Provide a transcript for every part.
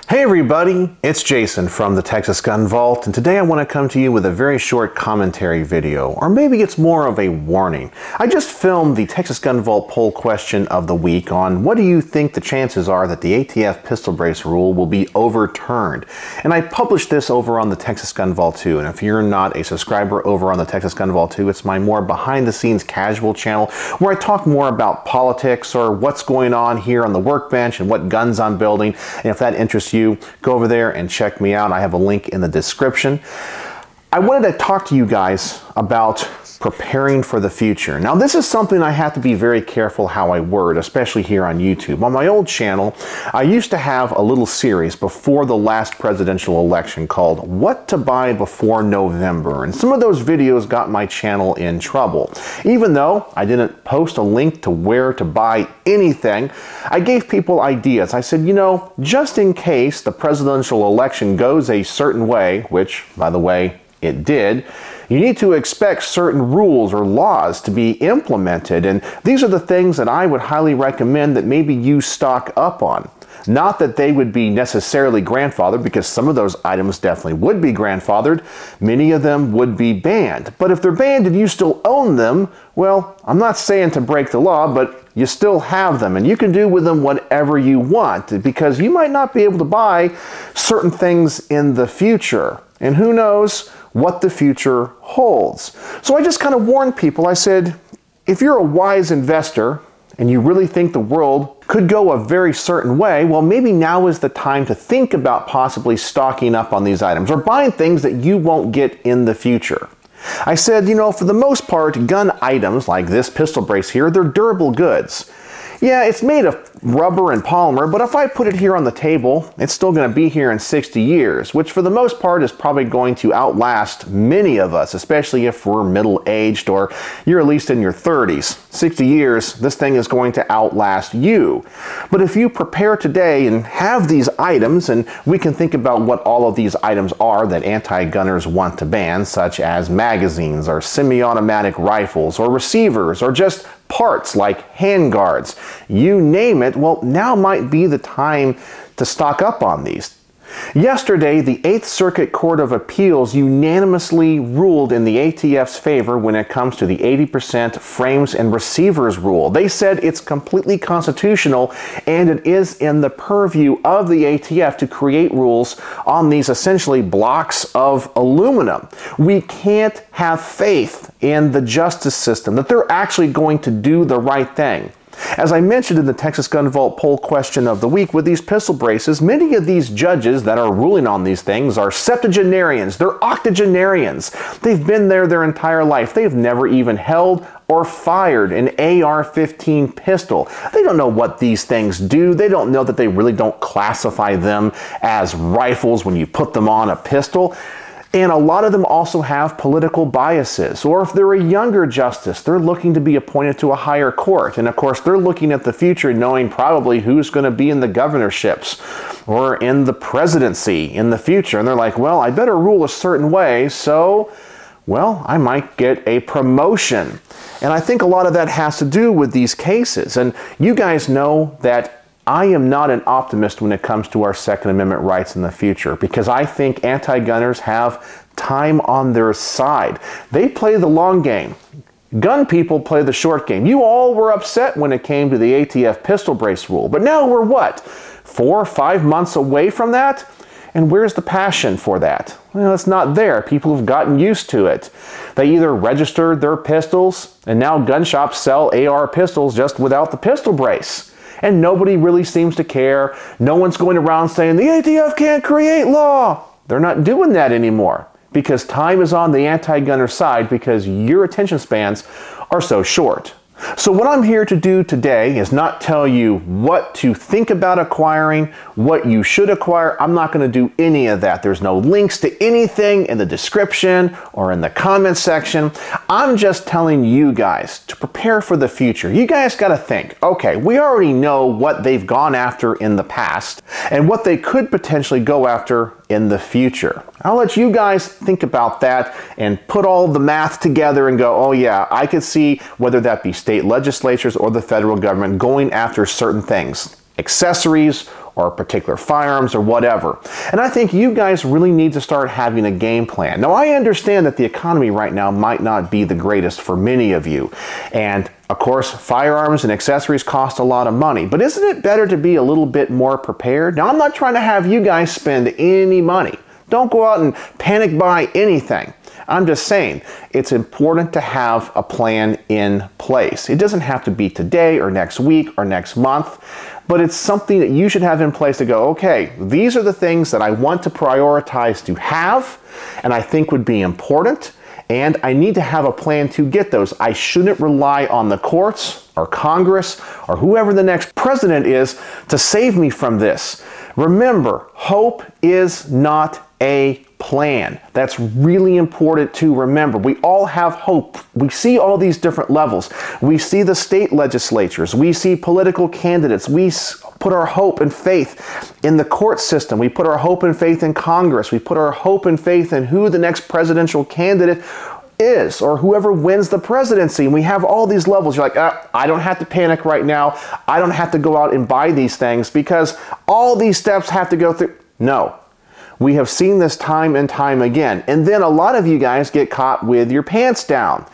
Hey everybody, it's Jason from the Texas Gun Vault, and today I want to come to you with a very short commentary video, or maybe it's more of a warning. I just filmed the Texas Gun Vault poll question of the week on what do you think the chances are that the ATF pistol brace rule will be overturned. And I published this over on the Texas Gun Vault 2, and if you're not a subscriber over on the Texas Gun Vault 2, it's my more behind-the-scenes casual channel where I talk more about politics or what's going on here on the workbench and what guns I'm building, and if that interests you, go over there and check me out. I have a link in the description. I wanted to talk to you guys about preparing for the future. Now, this is something I have to be very careful how I word, especially here on YouTube. On my old channel, I used to have a little series before the last presidential election called What to Buy Before November, and some of those videos got my channel in trouble. Even though I didn't post a link to where to buy anything, I gave people ideas. I said, you know, just in case the presidential election goes a certain way, which, by the way, it did, you need to expect certain rules or laws to be implemented, and these are the things that I would highly recommend that maybe you stock up on. Not that they would be necessarily grandfathered, because some of those items definitely would be grandfathered. Many of them would be banned. But if they're banned and you still own them, well, I'm not saying to break the law, but you still have them, and you can do with them whatever you want, because you might not be able to buy certain things in the future. And who knows what the future holds. So I just kind of warned people. I said, if you're a wise investor and you really think the world could go a very certain way, well, maybe now is the time to think about possibly stocking up on these items or buying things that you won't get in the future. I said, you know, for the most part, gun items like this pistol brace here, they're durable goods. Yeah, it's made of rubber and polymer, but if I put it here on the table, it's still going to be here in 60 years, which for the most part is probably going to outlast many of us, especially if we're middle-aged or you're at least in your 30s. 60 years, this thing is going to outlast you. But if you prepare today and have these items, and we can think about what all of these items are that anti-gunners want to ban, such as magazines or semi-automatic rifles or receivers or just parts like handguards, you name it, well, now might be the time to stock up on these. Yesterday, the 8th Circuit Court of Appeals unanimously ruled in the ATF's favor when it comes to the 80% frames and receivers rule. They said it's completely constitutional and it is in the purview of the ATF to create rules on these essentially blocks of aluminum. We can't have faith in the justice system that they're actually going to do the right thing. As I mentioned in the Texas Gun Vault poll question of the week, with these pistol braces, many of these judges that are ruling on these things are septuagenarians, they're octogenarians. They've been there their entire life. They've never even held or fired an AR-15 pistol. They don't know what these things do. They don't know that they really don't classify them as rifles when you put them on a pistol. And a lot of them also have political biases, or if they're a younger justice, they're looking to be appointed to a higher court. And of course, they're looking at the future knowing probably who's going to be in the governorships or in the presidency in the future. And they're like, well, I better rule a certain way, so, well, I might get a promotion. And I think a lot of that has to do with these cases. And you guys know that I am not an optimist when it comes to our Second Amendment rights in the future, because I think anti-gunners have time on their side. They play the long game. Gun people play the short game. You all were upset when it came to the ATF pistol brace rule, but now we're what, 4 or 5 months away from that? And where's the passion for that? Well, it's not there. People have gotten used to it. They either registered their pistols, and now gun shops sell AR pistols just without the pistol brace. And nobody really seems to care. No one's going around saying the ATF can't create law. They're not doing that anymore because time is on the anti-gunner side because your attention spans are so short. So what I'm here to do today is not tell you what to think about acquiring, what you should acquire. I'm not going to do any of that. There's no links to anything in the description or in the comment section. I'm just telling you guys to prepare for the future. You guys got to think, okay, we already know what they've gone after in the past and what they could potentially go after in the future. I'll let you guys think about that and put all the math together and go, oh yeah, I could see whether that be state legislatures or the federal government going after certain things, accessories or particular firearms or whatever. And I think you guys really need to start having a game plan. Now, I understand that the economy right now might not be the greatest for many of you. And of course, firearms and accessories cost a lot of money, but isn't it better to be a little bit more prepared? Now, I'm not trying to have you guys spend any money. Don't go out and panic buy anything. I'm just saying, it's important to have a plan in place. It doesn't have to be today or next week or next month, but it's something that you should have in place to go, okay, these are the things that I want to prioritize to have and I think would be important, and I need to have a plan to get those. I shouldn't rely on the courts or Congress or whoever the next president is to save me from this. Remember, hope is not a plan. That's really important to remember. We all have hope. We see all these different levels. We see the state legislatures. We see political candidates. We put our hope and faith in the court system. We put our hope and faith in Congress. We put our hope and faith in who the next presidential candidate is, or whoever wins the presidency. And we have all these levels. You're like, I don't have to panic right now. I don't have to go out and buy these things because all these steps have to go through. No. We have seen this time and time again. And then a lot of you guys get caught with your pants down.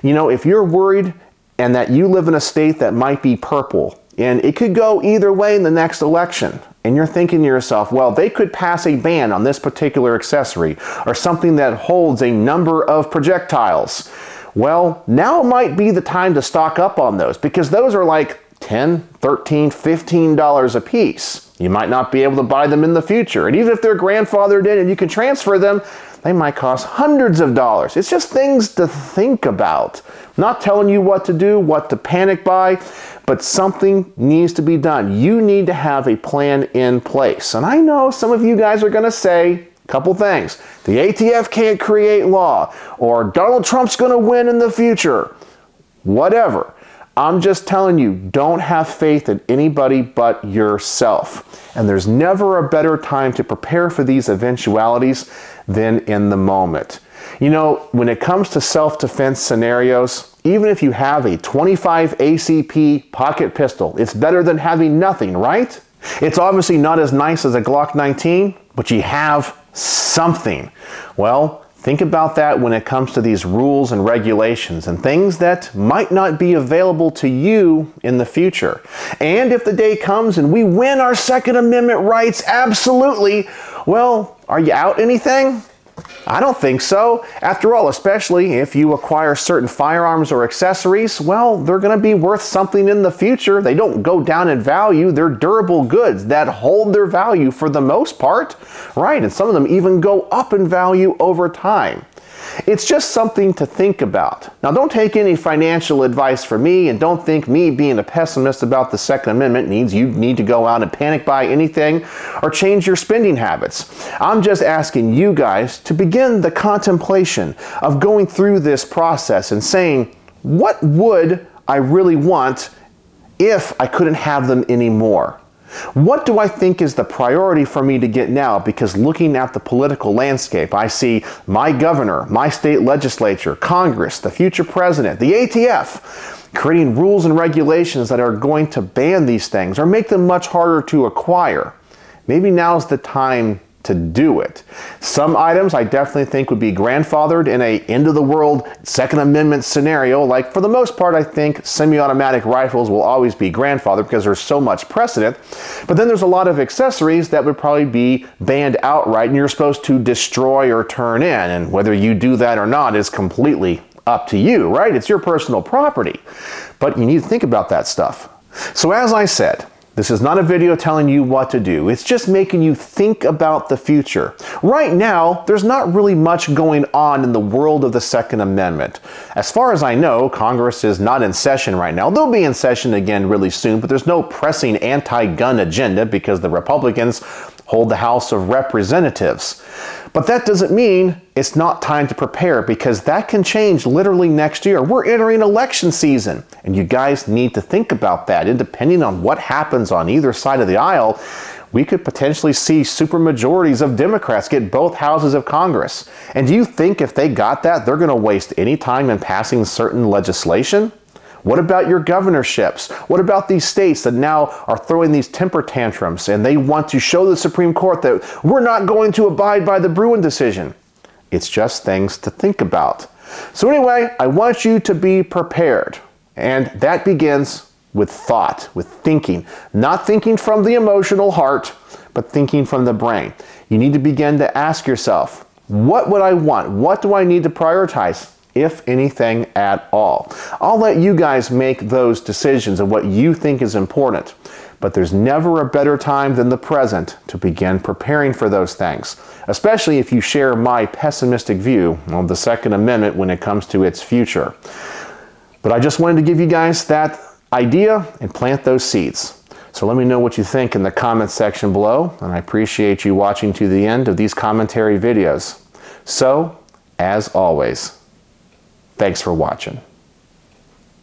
You know, if you're worried and that you live in a state that might be purple, and it could go either way in the next election, and you're thinking to yourself, well, they could pass a ban on this particular accessory or something that holds a number of projectiles. Well, now might be the time to stock up on those, because those are like $10, $13, $15 a piece. You might not be able to buy them in the future. And even if they're grandfathered in and you can transfer them, they might cost hundreds of dollars. It's just things to think about. I'm not telling you what to do, what to panic buy, but something needs to be done. You need to have a plan in place. And I know some of you guys are going to say a couple things. The ATF can't create law, or Donald Trump's going to win in the future. Whatever. I'm just telling you, don't have faith in anybody but yourself. And there's never a better time to prepare for these eventualities than in the moment. You know, when it comes to self-defense scenarios, even if you have a 25 ACP pocket pistol, it's better than having nothing, right? It's obviously not as nice as a Glock 19, but you have something. Well, think about that when it comes to these rules and regulations and things that might not be available to you in the future. And if the day comes and we win our Second Amendment rights, absolutely, well, are you out anything? I don't think so. After all, especially if you acquire certain firearms or accessories, well, they're going to be worth something in the future. They don't go down in value. They're durable goods that hold their value for the most part, right? And some of them even go up in value over time. It's just something to think about. Now, don't take any financial advice from me, and don't think me being a pessimist about the Second Amendment means you need to go out and panic buy anything or change your spending habits. I'm just asking you guys to begin the contemplation of going through this process and saying, what would I really want if I couldn't have them anymore? What do I think is the priority for me to get now? Because looking at the political landscape, I see my governor, my state legislature, Congress, the future president, the ATF, creating rules and regulations that are going to ban these things or make them much harder to acquire. Maybe now's the time to do it. Some items I definitely think would be grandfathered in a end-of-the-world Second Amendment scenario. Like, for the most part, I think semi-automatic rifles will always be grandfathered because there's so much precedent. But then there's a lot of accessories that would probably be banned outright, and you're supposed to destroy or turn in. And whether you do that or not is completely up to you, right? It's your personal property. But you need to think about that stuff. So as I said, this is not a video telling you what to do. It's just making you think about the future. Right now, there's not really much going on in the world of the Second Amendment. As far as I know, Congress is not in session right now. They'll be in session again really soon, but there's no pressing anti-gun agenda because the Republicans hold the House of Representatives. But that doesn't mean it's not time to prepare, because that can change literally next year. We're entering election season, and you guys need to think about that. And depending on what happens on either side of the aisle, we could potentially see supermajorities of Democrats get both houses of Congress. And do you think if they got that, they're going to waste any time in passing certain legislation? What about your governorships? What about these states that now are throwing these temper tantrums and they want to show the Supreme Court that we're not going to abide by the Bruen decision? It's just things to think about. So anyway, I want you to be prepared. And that begins with thought, with thinking. Not thinking from the emotional heart, but thinking from the brain. You need to begin to ask yourself, what would I want? What do I need to prioritize, if anything at all? I'll let you guys make those decisions of what you think is important. But there's never a better time than the present to begin preparing for those things, especially if you share my pessimistic view of the Second Amendment when it comes to its future. But I just wanted to give you guys that idea and plant those seeds. So let me know what you think in the comments section below, and I appreciate you watching to the end of these commentary videos. So, as always, thanks for watching.